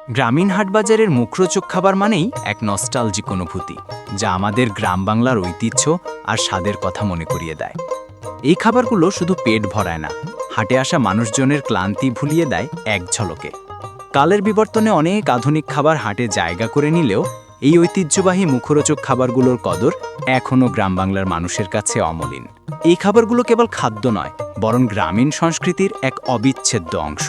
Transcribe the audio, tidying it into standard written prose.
গ্রামীণ হাটবাজারের মুখরোচক খাবার মানেই এক নস্টালজিক অনুভূতি, যা আমাদের গ্রাম বাংলার ঐতিহ্য আর স্বাদের কথা মনে করিয়ে দেয়। এই খাবারগুলো শুধু পেট ভরায় না, হাটে আসা মানুষজনের ক্লান্তি ভুলিয়ে দেয় এক ঝলকে। কালের বিবর্তনে অনেক আধুনিক খাবার হাটে জায়গা করে নিলেও এই ঐতিহ্যবাহী মুখরোচক খাবারগুলোর কদর এখনও গ্রাম বাংলার মানুষের কাছে অমলিন। এই খাবারগুলো কেবল খাদ্য নয়, বরং গ্রামীণ সংস্কৃতির এক অবিচ্ছেদ্য অংশ।